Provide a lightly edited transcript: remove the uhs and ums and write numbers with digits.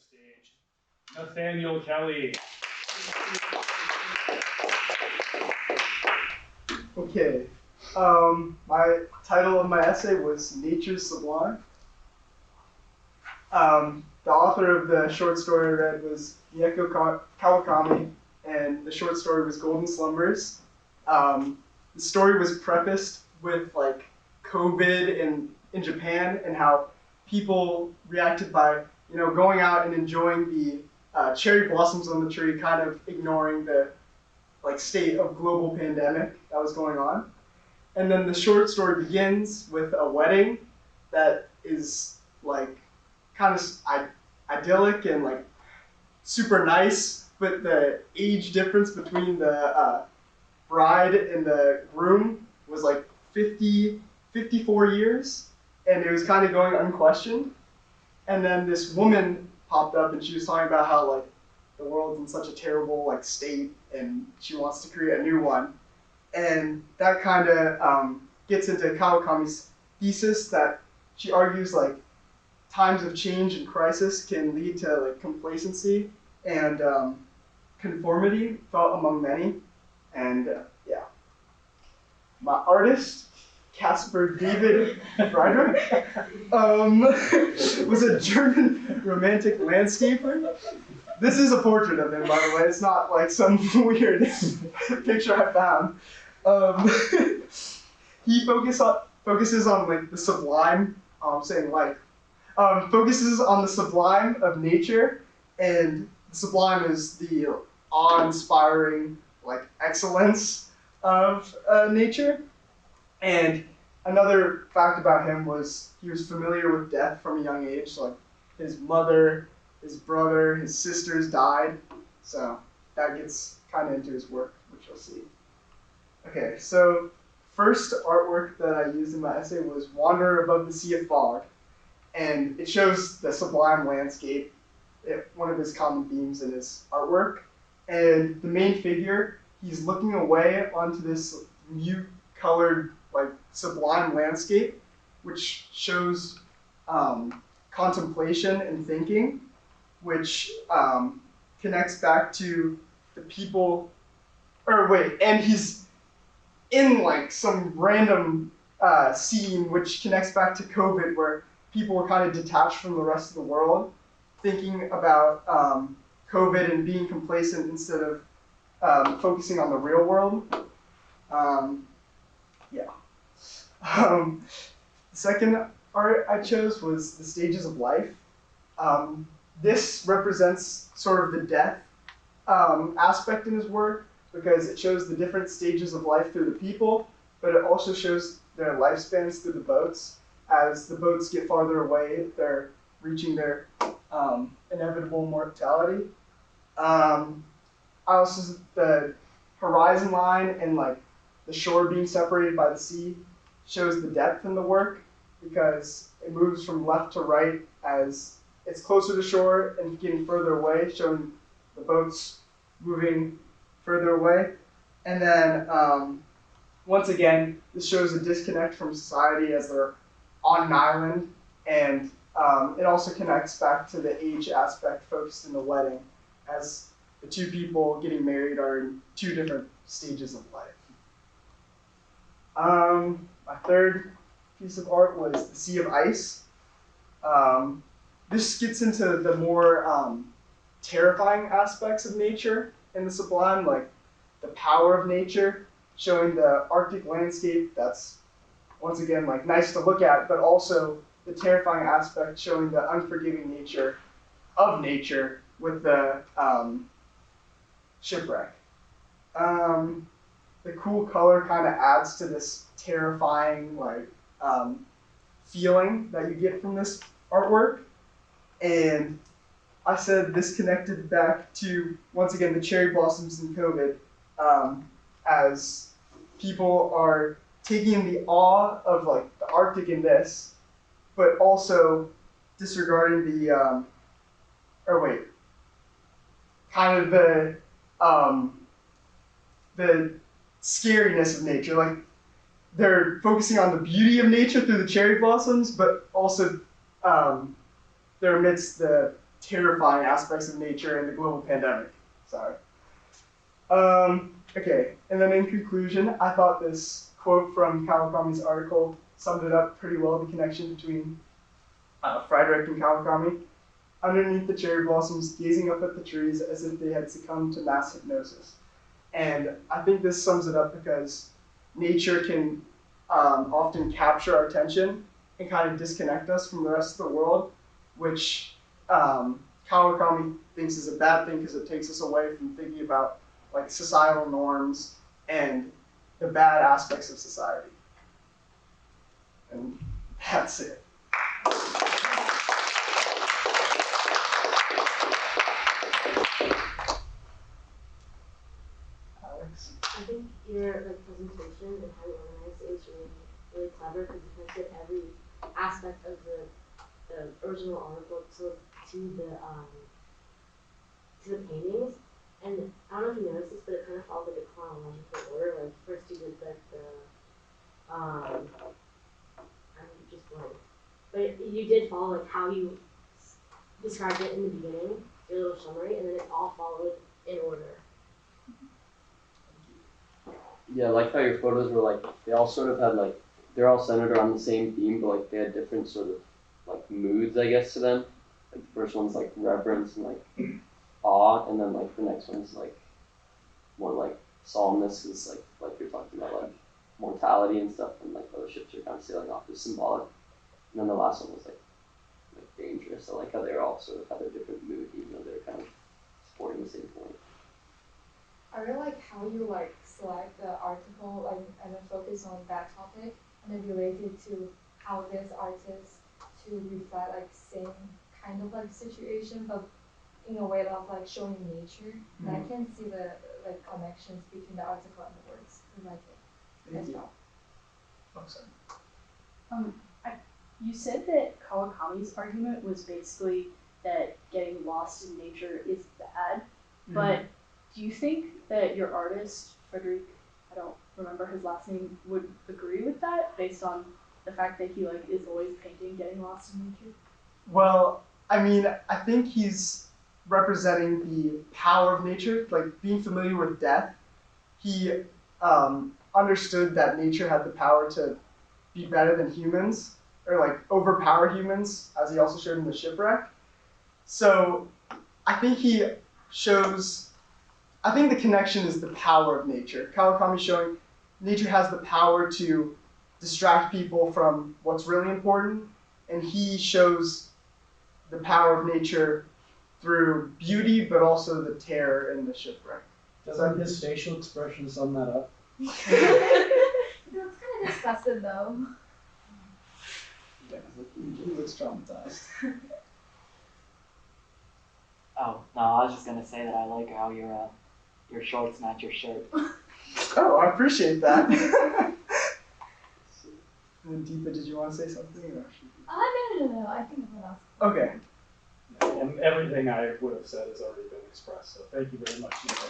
stage, Nathaniel Kelly. Okay, my title of my essay was Nature's Sublime. The author of the short story I read was Mieko Kawakami, and the short story was Golden Slumbers. The story was prefaced with like COVID in Japan and how people reacted by going out and enjoying the cherry blossoms on the tree, kind of ignoring the state of global pandemic that was going on. And then the short story begins with a wedding that is kind of idyllic and super nice, but the age difference between the bride and the groom was 54 years, and it was kind of going unquestioned. And then this woman popped up, and she was talking about how the world's in such a terrible state, and she wants to create a new one. And that kind of gets into Kawakami's thesis that she argues times of change and crisis can lead to complacency and conformity felt among many. And yeah, my artist, Caspar David Friedrich, was a German romantic landscaper. This is a portrait of him, by the way. It's not some weird picture I found. He focuses on the sublime. Focuses on the sublime of nature, and the sublime is the awe-inspiring excellence of nature. And another fact about him was he was familiar with death from a young age. So his mother, his brother, his sisters died. So that gets kind of into his work, which you'll see. Okay, so first artwork that I used in my essay was Wander Above the Sea of Fog. And it shows the sublime landscape, one of his common themes in his artwork. And the main figure, he's looking away onto this mute-colored, sublime landscape, which shows contemplation and thinking, which connects back to the people, and he's in some random scene which connects back to COVID, where people were kind of detached from the rest of the world, thinking about COVID and being complacent instead of focusing on the real world. The second art I chose was The Stages of Life. This represents sort of the death aspect in his work, because it shows the different stages of life through the people, but it also shows their lifespans through the boats. As the boats get farther away, they're reaching their inevitable mortality. The horizon line and the shore being separated by the sea shows the depth in the work, because it moves from left to right as it's closer to shore and getting further away, showing the boats moving further away. And then once again, this shows a disconnect from society as they're on an island, and it also connects back to the age aspect focused in the wedding, as the two people getting married are in two different stages of life. My third piece of art was The Sea of Ice. This gets into the more terrifying aspects of nature in the sublime, the power of nature, showing the Arctic landscape that's, once again, nice to look at, but also the terrifying aspect showing the unforgiving nature of nature with the shipwreck. The cool color kind of adds to this terrifying feeling that you get from this artwork. And I said this connected back to, once again, the cherry blossoms in COVID, as people are taking the awe of the Arctic in this, but also disregarding the the scariness of nature. They're focusing on the beauty of nature through the cherry blossoms, but also they're amidst the terrifying aspects of nature and the global pandemic. Sorry. Okay, and then in conclusion, I thought this quote from Kawakami's article summed it up pretty well, the connection between Friedrich and Kawakami. Underneath the cherry blossoms, gazing up at the trees as if they had succumbed to mass hypnosis. And I think this sums it up because nature can often capture our attention and kind of disconnect us from the rest of the world, which Kawakami thinks is a bad thing because it takes us away from thinking about like societal norms and the bad aspects of society. And that's it. Alex? I think your presentation and how you organized it was really clever because you connected every aspect of the original article to the paintings. And I don't know if you noticed this, but it kind of followed like a chronological order. Like first you did like I just blank, but you did follow like how you described it in the beginning, your little summary, and then it all followed in order. Yeah, I like how your photos were like, they all sort of had like, they're all centered around the same theme, but like they had different sort of like moods, I guess, to them. Like the first one's like reverence and like awe, and then like the next one's like more like solemnness, is like you're talking about like mortality and stuff, and like other ships are kind of sailing off, is symbolic. And then the last one was like dangerous. I like how they all sort of had their different mood, even though they're kind of supporting the same point. I really like how you select the article and then focus on that topic and then relate it to how this artist to reflect same kind of situation, but in a way of showing nature. Mm-hmm. And I can see the connections between the article and the works. I like it as well. Oh, sorry. You said that Kawakami's argument was basically that getting lost in nature is bad, but do you think that your artist, Frederick, I don't remember his last name, would agree with that based on the fact that he is always painting getting lost in nature? Well, I mean, I think he's representing the power of nature, being familiar with death. He understood that nature had the power to be better than humans, or overpower humans, as he also showed in the shipwreck. So I think he shows, I think the connection is the power of nature. Kawakami showing nature has the power to distract people from what's really important, and he shows the power of nature through beauty, but also the terror in the shipwreck. Doesn't his facial expression sum that up? It's kind of disgusting though. Yeah, he looks traumatized. Oh, no, I was just gonna say that I like how your shorts match your shirt. Oh, I appreciate that. And Deepa, did you want to say something? Or? No. I think everyone else. Okay. And everything I would have said has already been expressed, so thank you very much, Nico.